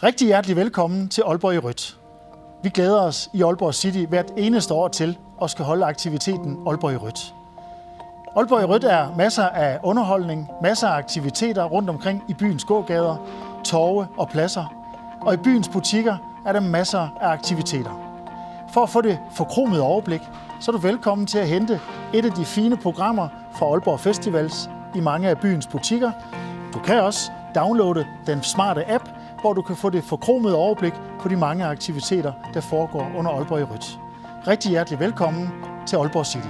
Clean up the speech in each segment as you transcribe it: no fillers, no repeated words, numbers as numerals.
Rigtig hjertelig velkommen til Aalborg i Rødt. Vi glæder os i Aalborg City hvert eneste år til at skal holde aktiviteten Aalborg i Rødt. Aalborg i Rødt er masser af underholdning, masser af aktiviteter rundt omkring i byens gågader, torve og pladser. Og i byens butikker er der masser af aktiviteter. For at få det forkromede overblik, så er du velkommen til at hente et af de fine programmer fra Aalborg Festivals i mange af byens butikker. Du kan også downloade den smarte app, hvor du kan få det forkromede overblik på de mange aktiviteter, der foregår under Aalborg i Rødt. Rigtig hjertelig velkommen til Aalborg City.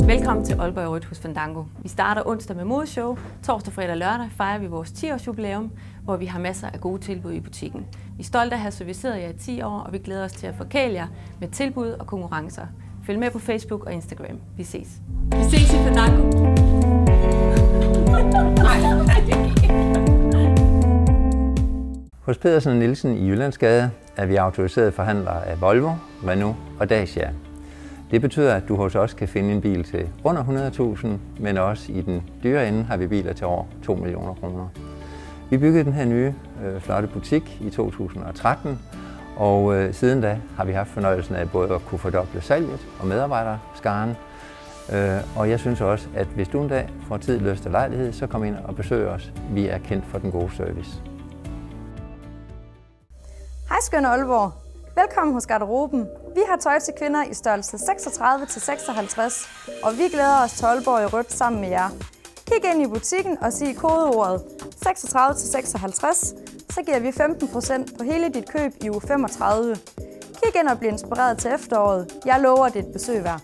Velkommen til Aalborg i Rødt hos Fandango. Vi starter onsdag med modeshow. Torsdag, fredag og lørdag fejrer vi vores 10-års jubilæum, hvor vi har masser af gode tilbud i butikken. Vi er stolte af at have serviceret jer i 10 år, og vi glæder os til at forkæle jer med tilbud og konkurrencer. Følg med på Facebook og Instagram. Vi ses. Vi ses i Fandango. Hos Pedersen & Nielsen i Jyllandsgade er vi autoriserede forhandlere af Volvo, Renault og Dacia. Det betyder, at du hos os kan finde en bil til under 100.000, men også i den dyre ende har vi biler til over 2 millioner kroner. Vi byggede den her nye, flotte butik i 2013, og siden da har vi haft fornøjelsen af både at kunne fordoble salget og medarbejderskaren. Og jeg synes også, at hvis du en dag får tid, lyst og lejlighed, så kom ind og besøg os. Vi er kendt for den gode service. Hej skønne Aalborg. Velkommen hos Garderoben. Vi har tøj til kvinder i størrelse 36 til 56, og vi glæder os til Aalborg i Rødt sammen med jer. Kig ind i butikken og sig kodeordet 36 til 56, så giver vi 15% på hele dit køb i uge 35. Kig ind og bliv inspireret til efteråret. Jeg lover det et besøg værd.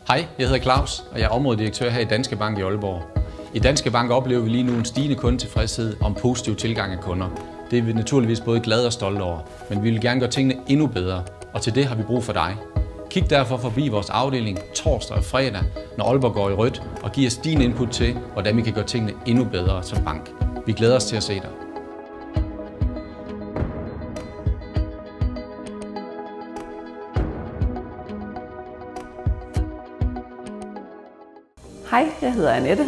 Hej, jeg hedder Claus, og jeg er områdedirektør her i Danske Bank i Aalborg. I Danske Bank oplever vi lige nu en stigende kundetilfredshed og en positiv tilgang af kunder. Det er vi naturligvis både glade og stolte over, men vi vil gerne gøre tingene endnu bedre, og til det har vi brug for dig. Kig derfor forbi vores afdeling torsdag og fredag, når Aalborg går i rødt, og giv os din input til, hvordan vi kan gøre tingene endnu bedre som bank. Vi glæder os til at se dig. Hej, jeg hedder Annette.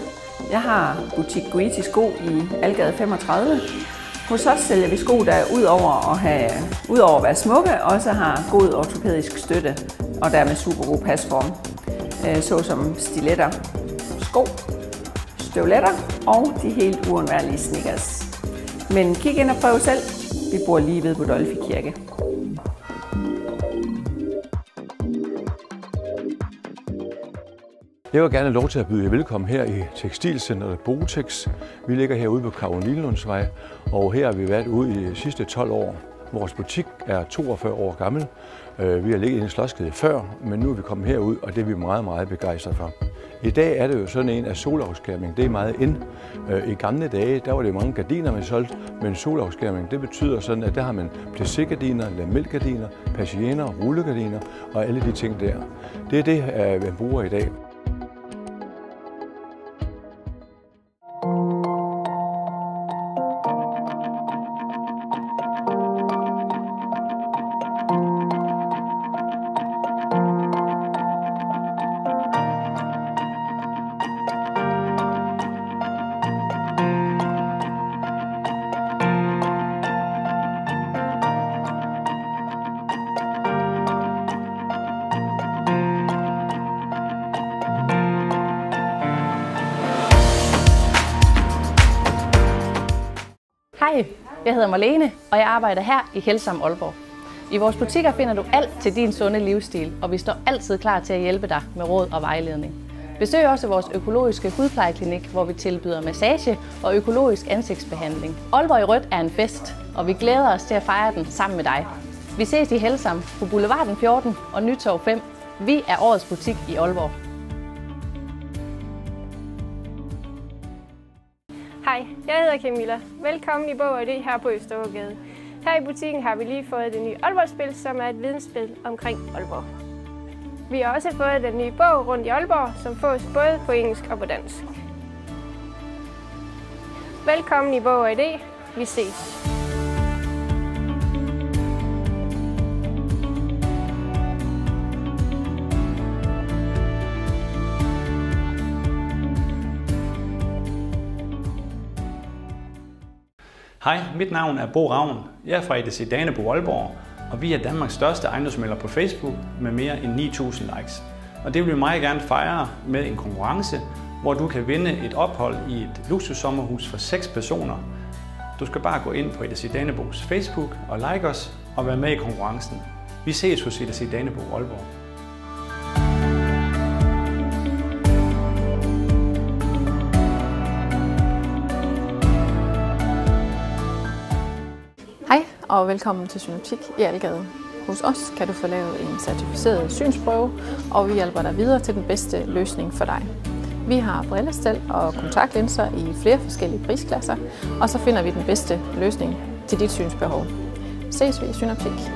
Jeg har butik Guiti Sko i Algade 35. Hos os sælger vi sko, der udover at være smukke, også har god ortopædisk støtte og dermed super god pasform. Såsom stiletter, sko, støvletter og de helt uundværlige sneakers. Men kig ind og prøv selv. Vi bor lige ved Budolfi Kirke. Jeg vil gerne have lov til at byde jer velkommen her i Tekstilcentret Botex. Vi ligger herude på Karolinlundsvej, og her har vi været ude i de sidste 12 år. Vores butik er 42 år gammel. Vi har ligget i en Slotsgade før, men nu er vi kommet herud, og det er vi meget, meget begejstrede for. I dag er det jo sådan en af solafskærmning. Det er meget ind. I gamle dage, der var det mange gardiner, man solgte, men solafskærmning, det betyder sådan, at der har man plissé-gardiner, lamellgardiner, persienner, rullegardiner og alle de ting der. Det er det, man bruger i dag. Hej, jeg hedder Marlene, og jeg arbejder her i Helsam Aalborg. I vores butikker finder du alt til din sunde livsstil, og vi står altid klar til at hjælpe dig med råd og vejledning. Besøg også vores økologiske hudplejeklinik, hvor vi tilbyder massage og økologisk ansigtsbehandling. Aalborg i rødt er en fest, og vi glæder os til at fejre den sammen med dig. Vi ses i Helsam på Boulevarden 14 og Nytorv 5. Vi er årets butik i Aalborg. Hej, jeg hedder Camilla. Velkommen i Bog & Idé her på Østergade. Her i butikken har vi lige fået det nye Aalborg-spil, som er et vidensspil omkring Aalborg. Vi har også fået den nye bog rundt i Aalborg, som fås både på engelsk og på dansk. Velkommen i Bog & Idé. Vi ses. Hej, mit navn er Bo Ravn. Jeg er fra EDC Danebo Aalborg, og vi er Danmarks største ejendomsmægler på Facebook med mere end 9.000 likes. Og det vil vi meget gerne fejre med en konkurrence, hvor du kan vinde et ophold i et luksussommerhus for 6 personer. Du skal bare gå ind på EDC Danebos Facebook og like os og være med i konkurrencen. Vi ses hos EDC Danebo Aalborg. Hej og velkommen til Synoptik i Algade. Hos os kan du få lavet en certificeret synsprøve, og vi hjælper dig videre til den bedste løsning for dig. Vi har brillestel og kontaktlinser i flere forskellige prisklasser, og så finder vi den bedste løsning til dit synsbehov. Ses vi i Synoptik.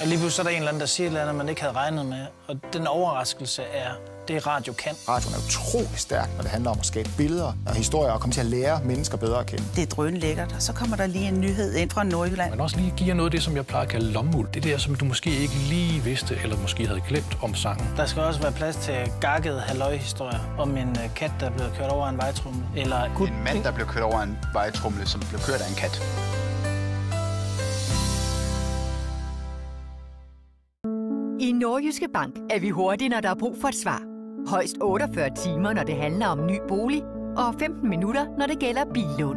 Og lige pludselig er der en eller anden, der siger et eller andet, man ikke havde regnet med. Og den overraskelse er det, radio kan. Radioen er utrolig stærk, når det handler om at skabe billeder og historier og komme til at lære mennesker bedre at kende. Det er drønlækkert, og så kommer der lige en nyhed ind fra Nordjylland. Men også lige giver noget af det, som jeg plejer at kalde lommuld. Det der, som du måske ikke lige vidste, eller måske havde glemt om sangen. Der skal også være plads til gakkede halløjhistorier om en kat, der er blevet kørt over en vejtrumle. Eller en mand, der blev kørt over en vejtrumle, som blev kørt af en kat. I Nordjyske Bank er vi hurtige, når der er brug for et svar. Højst 48 timer, når det handler om ny bolig, og 15 minutter, når det gælder billån.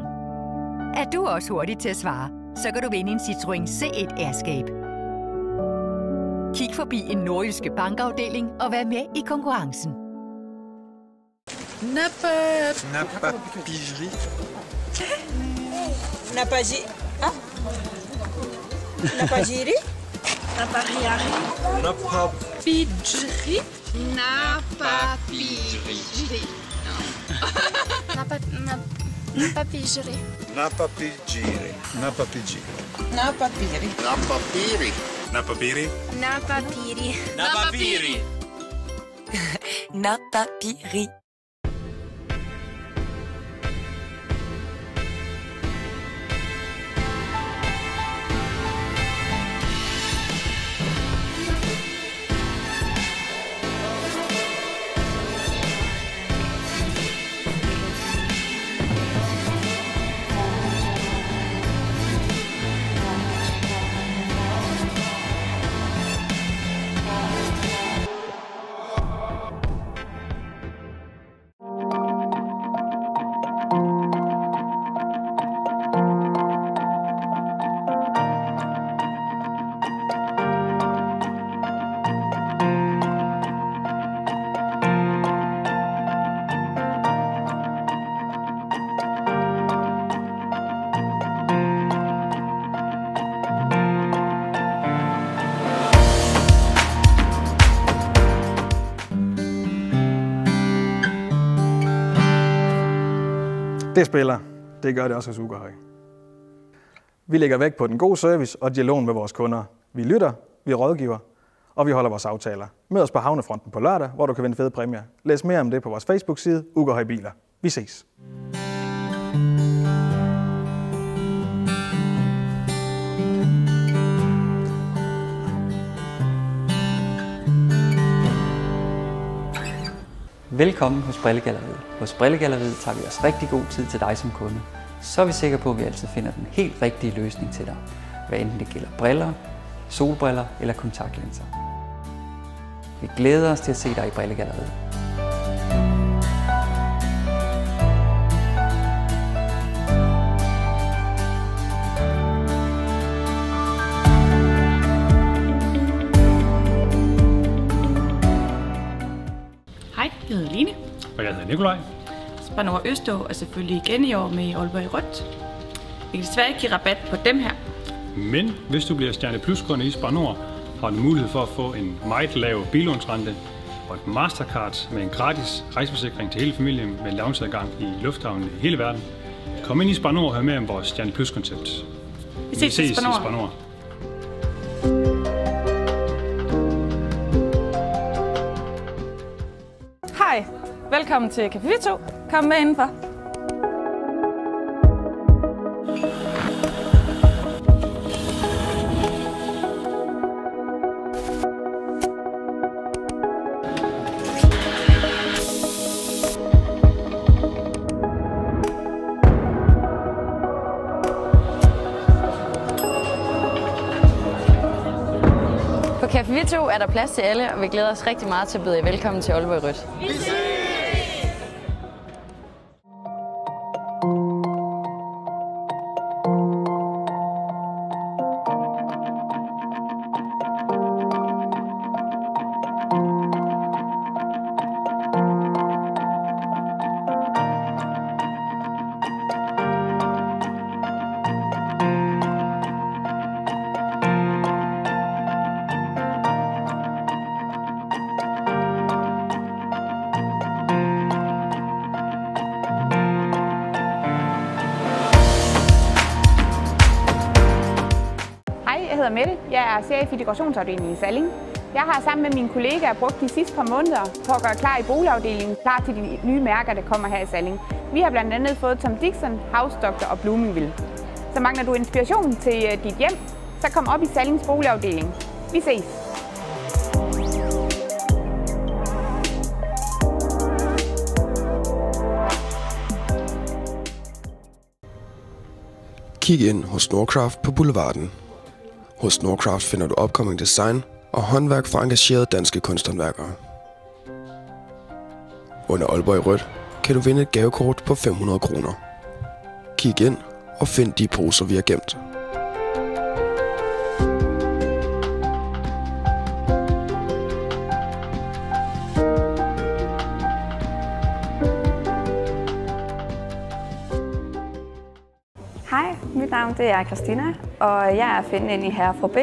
Er du også hurtig til at svare, så kan du vinde en Citroën C1 Airskab. Kig forbi en Nordjyske Bankafdeling og vær med i konkurrencen. Napa Pigerie. Napa Pigerie. Napa Riari. Napa Pigerie. Napa Pigerie. Napa Pigerie. Napa Pigerie. Napa Pigerie. Napa Piri. Napa Piri. Napa Piri. Napa Piri. Napa Piri. Napa Piri. det spiller. Det gør det også hos Ugerhøj. Vi lægger vægt på den gode service og dialogen med vores kunder. Vi lytter, vi rådgiver, og vi holder vores aftaler. Mød os på Havnefronten på lørdag, hvor du kan vinde fede præmier. Læs mere om det på vores Facebook-side, Ugerhøj Biler. Vi ses. Velkommen hos Brillegalleriet. Hos Brillegalleriet tager vi os rigtig god tid til dig som kunde. Så er vi sikre på, at vi altid finder den helt rigtige løsning til dig. Hvad enten det gælder briller, solbriller eller kontaktlinser. Vi glæder os til at se dig i Brillegalleriet. Hej, jeg hedder Line. Og jeg hedder Nikolaj. Spar Nord Østå er selvfølgelig igen i år med i Aalborg i rødt. Vi kan desværre ikke give rabat på dem her. Men hvis du bliver Stjerne Plus-kunde i Spar Nord, har du mulighed for at få en meget lav billånsrente og et Mastercard med en gratis rejseforsikring til hele familien med loungeadgang i lufthavnen i hele verden. Kom ind i Spar Nord og hør med om vores Stjerne Plus-koncept. Vi ses i Spar Nord. Hej, velkommen til Café Vito. Kom med indenfor. På Café Vito er der plads til alle, og vi glæder os rigtig meget til at byde jer velkommen til Aalborg i rødt. Jeg hedder Mette. Jeg er chef i dekorationsafdelingen i Salling. Jeg har sammen med mine kollegaer brugt de sidste par måneder på at gøre klar i boligafdelingen, klar til de nye mærker, der kommer her i Salling. Vi har blandt andet fået Tom Dixon, House Doctor og Bloomingville. Så mangler du inspiration til dit hjem, så kom op i Sallings boligafdeling. Vi ses! Kig ind hos Nordkraft på Boulevarden. Hos Nordkraft finder du upcoming design og håndværk fra engagerede danske kunsthåndværkere. Under Aalborg i rødt kan du vinde et gavekort på 500 kroner. Kig ind og find de poser, vi har gemt. Hej, mit navn det er Christina, og jeg er at finde inde i Herre fra B.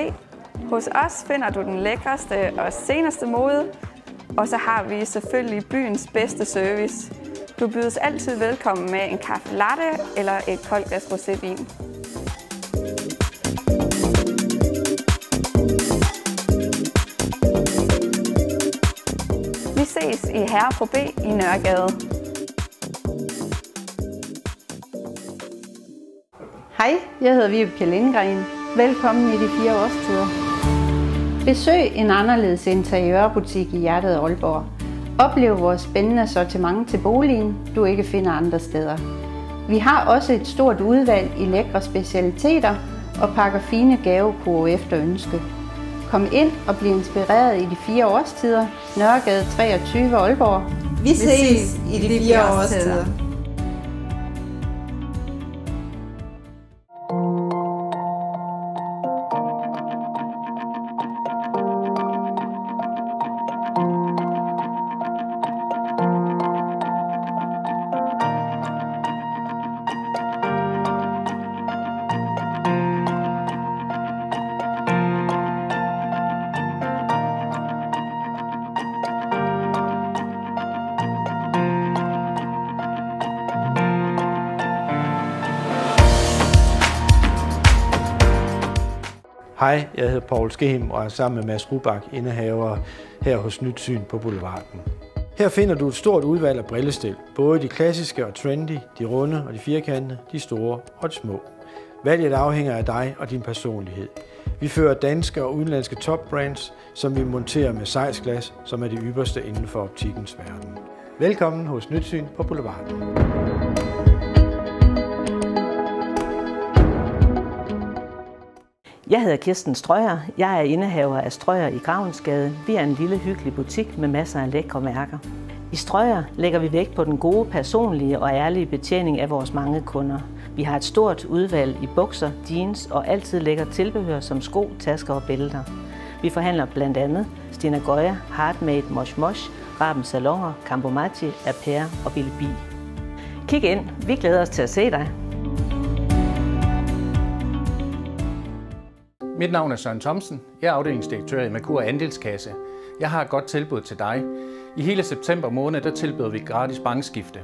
Hos os finder du den lækreste og seneste mode, og så har vi selvfølgelig byens bedste service. Du bydes altid velkommen med en kaffe latte eller et koldt glas rosévin. Vi ses i Herre fra B i Nørregade. Hej, jeg hedder Vibeke Lindgren. Velkommen i de 4 årstider. Besøg en anderledes interiørbutik i hjertet af Aalborg. Oplev vores spændende sortiment til boligen, du ikke finder andre steder. Vi har også et stort udvalg i lækre specialiteter og pakker fine gavekurve efter ønske. Kom ind og bliv inspireret i de 4 årstider. Nørregade 23 Aalborg. Vi ses i de 4 årstider. Hej, jeg hedder Poul Skehm og er sammen med Mads Rubak, indehaver her hos Nyt Syn på Boulevarden. Her finder du et stort udvalg af brillestil, både de klassiske og trendy, de runde og de firkantede, de store og de små. Valget afhænger af dig og din personlighed. Vi fører danske og udenlandske topbrands, som vi monterer med sejsglas, som er det ypperste inden for optikkens verden. Velkommen hos Nyt Syn på Boulevarden. Jeg hedder Kirsten Strøyer. Jeg er indehaver af Strøyer i Gravensgade. Vi er en lille hyggelig butik med masser af lækre mærker. I Strøyer lægger vi vægt på den gode, personlige og ærlige betjening af vores mange kunder. Vi har et stort udvalg i bukser, jeans og altid lækker tilbehør som sko, tasker og bælter. Vi forhandler blandt andet Stina Goya, Hardmade, Mosh Mosh, Rabens Salonger, Campomachi, Apera og Billy B. Kig ind. Vi glæder os til at se dig. Mit navn er Søren Thomsen. Jeg er afdelingsdirektør i Merkur Andelskasse. Jeg har et godt tilbud til dig. I hele september måned der tilbyder vi gratis bankskifte.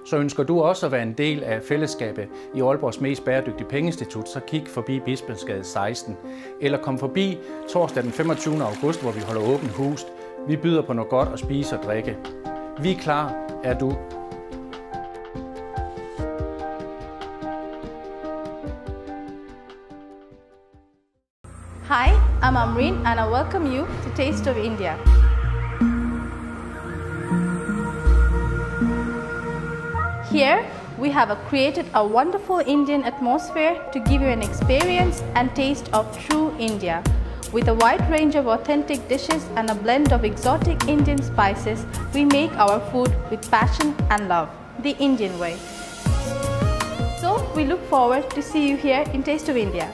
Så ønsker du også at være en del af fællesskabet i Aalborgs mest bæredygtige pengeinstitut, så kig forbi Bispensgade 16. Eller kom forbi torsdag den 25. august, hvor vi holder åbent hus. Vi byder på noget godt at spise og drikke. Vi er klar. Er du? Hi, I'm Amreen and I welcome you to Taste of India. Here, we have created a wonderful Indian atmosphere to give you an experience and taste of true India. With a wide range of authentic dishes and a blend of exotic Indian spices, we make our food with passion and love, the Indian way. So, we look forward to see you here in Taste of India.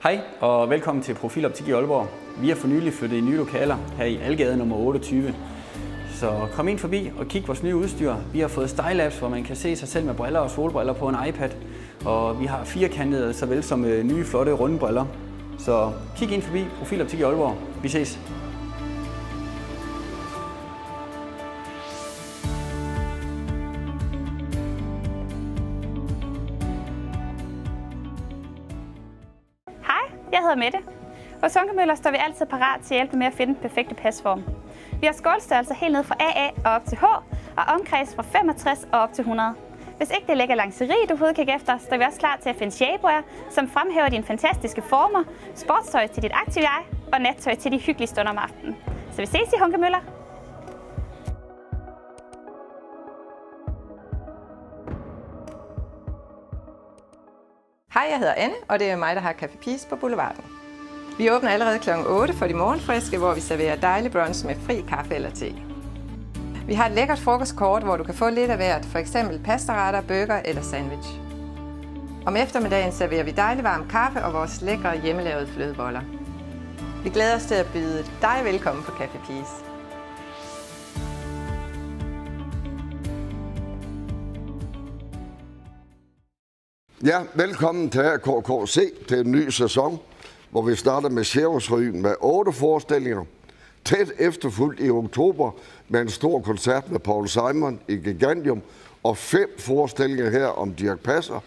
Hej og velkommen til Profil Optik i Aalborg. Vi er for nylig flyttet i nye lokaler her i Algade nummer 28. Så kom ind forbi og kig vores nye udstyr. Vi har fået Style Apps, hvor man kan se sig selv med briller og solbriller på en iPad. Og vi har firkantede såvel som nye flotte runde briller. Så kig ind forbi Profil Optik i Aalborg. Vi ses. Jeg hedder Mette. Hos Hunkemøller står vi altid parat til at hjælpe med at finde den perfekte pasform. Vi har skålstørrelser helt ned fra AA og op til H, og omkreds fra 65 og op til 100. Hvis ikke det lækker lanceri, du vil kigge efter, så er vi også klar til at finde shapewear, som fremhæver dine fantastiske former, sportstøj til dit aktive jeg og nattøj til de hyggelige stunder om aftenen. Så vi ses i Hunkemøller. Hej, jeg hedder Anne, og det er mig, der har Café Peace på Boulevarden. Vi åbner allerede kl. 8 for de morgenfriske, hvor vi serverer dejlig brunch med fri kaffe eller te. Vi har et lækkert frokostkort, hvor du kan få lidt af hvert, f.eks. pastaretter, burger eller sandwich. Om eftermiddagen serverer vi dejlig varm kaffe og vores lækre hjemmelavede flødeboller. Vi glæder os til at byde dig velkommen på Café Peace. Ja, velkommen til KKC til en ny sæson, hvor vi starter med Cirkusrevyen med 8 forestillinger. Tæt efterfulgt i oktober med en stor koncert med Paul Simon i Gigantium og 5 forestillinger her om Dirch Passer.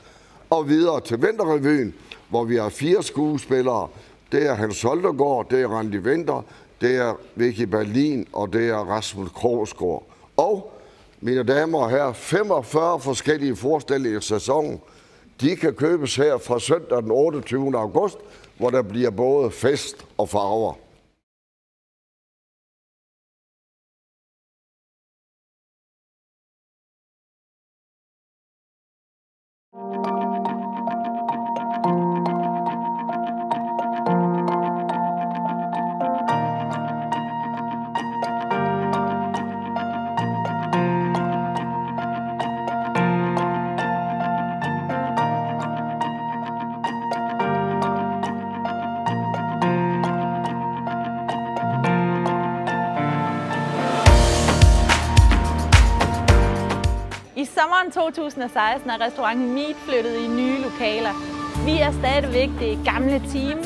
Og videre til Vinterrevyen, hvor vi har 4 skuespillere. Det er Hans Holtergaard, det er Randi Winther, det er Vicky Berlin og det er Rasmus Krogsgaard. Og, mine damer og herrer, 45 forskellige forestillinger i sæsonen. De kan købes her fra søndag den 28. august, hvor der bliver både fest og farver. sommeren 2016 er restauranten Meat flyttet i nye lokaler. Vi er stadigvæk det gamle team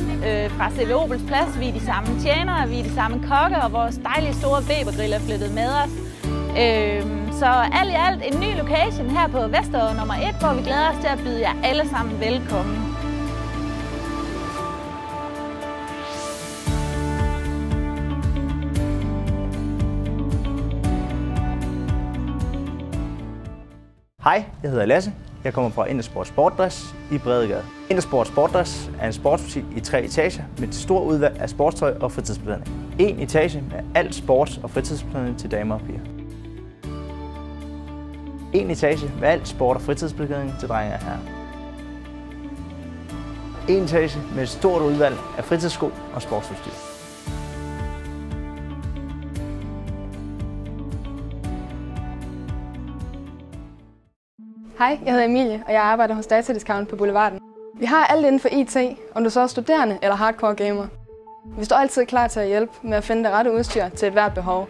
fra CV Obels Plads. Vi er de samme tjenere, vi er de samme kokke, og vores dejlige store Weber-grill er flyttet med os. Så alt i alt en ny location her på Vesterå nummer 1, hvor vi glæder os til at byde jer alle sammen velkommen. Hej, jeg hedder Lasse. Jeg kommer fra Intersport Sportdress i Bredegade. Intersport Sportdress er en sportsbutik i 3 etager med et stort udvalg af sportstøj og fritidsbeklædning. En etage med alt sports- og fritidsbeklædning til damer og piger. En etage med alt sport- og fritidsbeklædning til drenge og herrer. En etage med et stort udvalg af fritidssko og sportsudstyr. Hej, jeg hedder Emilie, og jeg arbejder hos Datadiscount på Boulevarden. Vi har alt inden for IT, om du så er studerende eller hardcore gamer. Vi står altid klar til at hjælpe med at finde det rette udstyr til ethvert behov.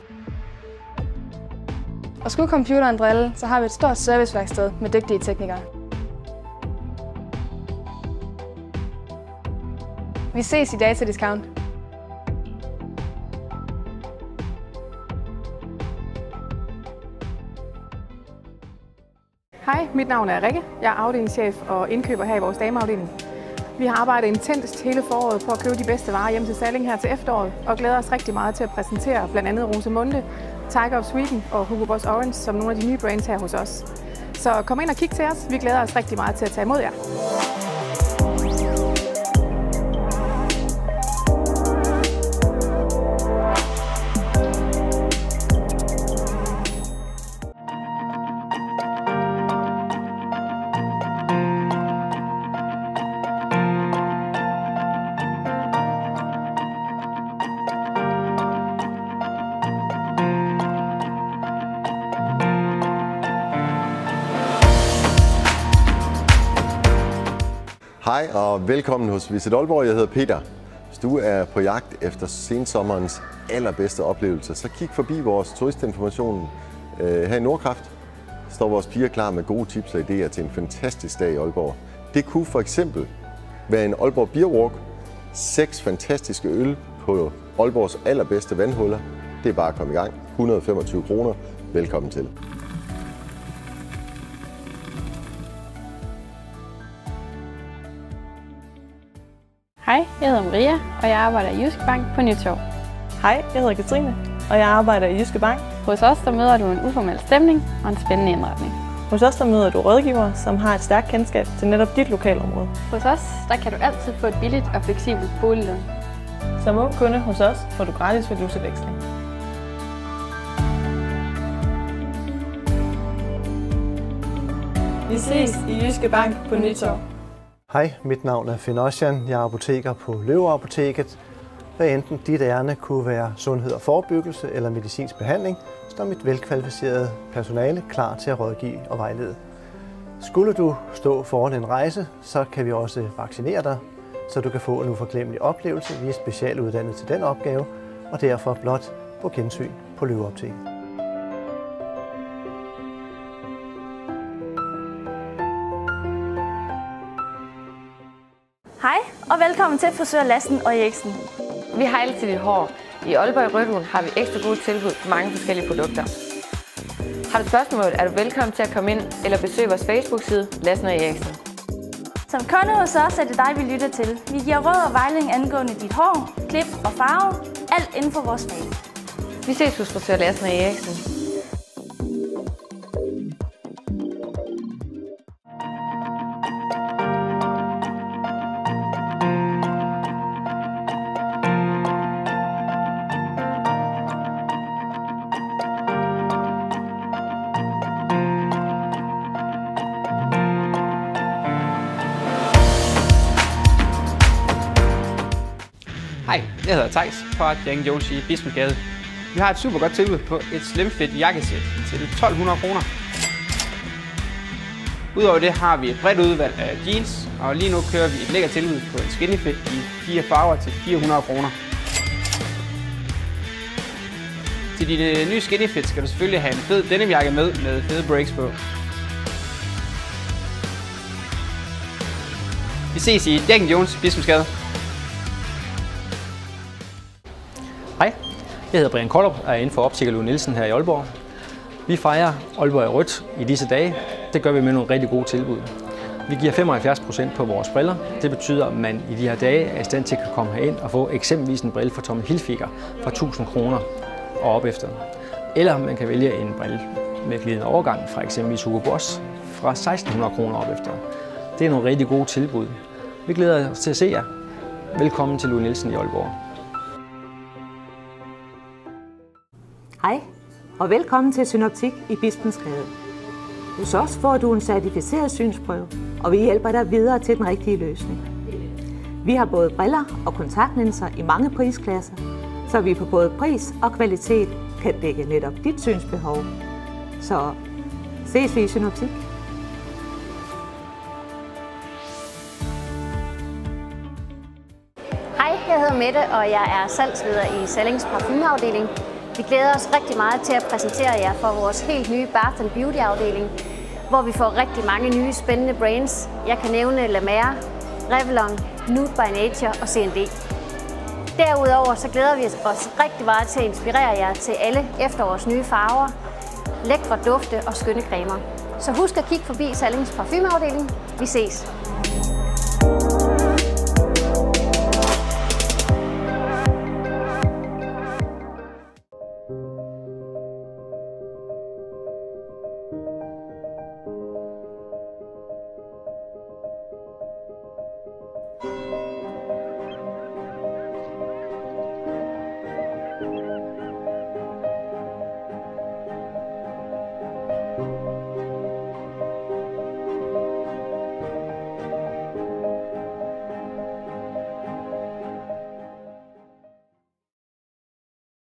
Og skulle computeren drille, så har vi et stort serviceværksted med dygtige teknikere. Vi ses i Datadiscount. Hej, mit navn er Rikke. Jeg er afdelingschef og indkøber her i vores dameafdeling. Vi har arbejdet intenst hele foråret på at købe de bedste varer hjem til Salling her til efteråret, og glæder os rigtig meget til at præsentere blandt andet Rosemunde, Tiger of Sweden og Hugo Boss Orange som nogle af de nye brands her hos os. Så kom ind og kig til os. Vi glæder os rigtig meget til at tage imod jer. Hej og velkommen hos Visit Aalborg. Jeg hedder Peter. Hvis du er på jagt efter sensommerens allerbedste oplevelse, så kig forbi vores turistinformation her i Nordkraft. Står vores piger klar med gode tips og idéer til en fantastisk dag i Aalborg. Det kunne for eksempel være en Aalborg Beer Walk, 6 fantastiske øl på Aalborgs allerbedste vandhuller. Det er bare at komme i gang. 125 kroner. Velkommen til. Hej, jeg hedder Maria, og jeg arbejder i Jyske Bank på Nytorv. Hej, jeg hedder Katrine, og jeg arbejder i Jyske Bank. Hos os der møder du en uformel stemning og en spændende indretning. Hos os der møder du rådgivere, som har et stærkt kendskab til netop dit lokalområde. Hos os der kan du altid få et billigt og fleksibelt boliglån. Som ung kunde hos os får du gratis valutaveksling. Vi ses i Jyske Bank på Nytorv. Hej, mit navn er Finn Ossian. Jeg er apoteker på Løve Apoteket. Hvad enten dit ærne kunne være sundhed og forebyggelse eller medicinsk behandling, står mit velkvalificerede personale klar til at rådgive og vejlede. Skulle du stå foran en rejse, så kan vi også vaccinere dig, så du kan få en uforglemmelig oplevelse. Vi er specialuddannet til den opgave, og derfor blot på gensyn på Løve Apoteket. Hej og velkommen til frisør Lassen og Eriksen. Vi har altid dit hår. I Aalborg i Rødhuen har vi ekstra gode tilbud på mange forskellige produkter. Har du spørgsmål, er du velkommen til at komme ind eller besøge vores Facebook-side Lassen og Eriksen. Som kunde hos os er det dig, vi lytter til. Vi giver råd og vejledning angående dit hår, klip og farve. Alt inden for vores fag. Vi ses hos frisør Lassen og Eriksen. Hej, jeg hedder Theis fra Jack Jones i Bismegade. Vi har et super godt tilbud på et slimfit jakkesæt til 1200 kroner. Udover det har vi et bredt udvalg af jeans, og lige nu kører vi et lækkert tilbud på en skinny fit i 4 farver til 400 kroner. Til dit nye skinny fit skal du selvfølgelig have en fed denimjakke med fede breaks på. Vi ses i Jack & Jones, Bispensgade. Hej, jeg hedder Brian Koldrup og er inden for Optiker Lone Nielsen her i Aalborg. Vi fejrer Aalborg i rødt i disse dage. Det gør vi med nogle rigtig gode tilbud. Vi giver 75% på vores briller. Det betyder, at man i de her dage er i stand til at komme herind og få eksempelvis en brille fra Tommy Hilfiger for 1000 kroner og op efter. Eller man kan vælge en brille med glidende overgang fra eksempelvis Hugo Boss fra 1600 kroner op efter. Det er nogle rigtig gode tilbud. Vi glæder os til at se jer. Velkommen til Lone Nielsen i Aalborg. Hej, og velkommen til Synoptik i Bispensgade. Hos os får du en certificeret synsprøve, og vi hjælper dig videre til den rigtige løsning. Vi har både briller og kontaktlinser i mange prisklasser, så vi på både pris og kvalitet kan dække netop dit synsbehov. Så ses vi i Synoptik. Hej, jeg hedder Mette, og jeg er salgsleder i Sallings parfumeafdeling. Vi glæder os rigtig meget til at præsentere jer for vores helt nye Bath & Beauty afdeling, hvor vi får rigtig mange nye spændende brands. Jeg kan nævne La Mer, Revlon, Nude by Nature og C&D. Derudover så glæder vi os rigtig meget til at inspirere jer til alle efterårs nye farver, lækre dufte og skønne cremer. Så husk at kigge forbi Sallings parfumeafdeling. Vi ses!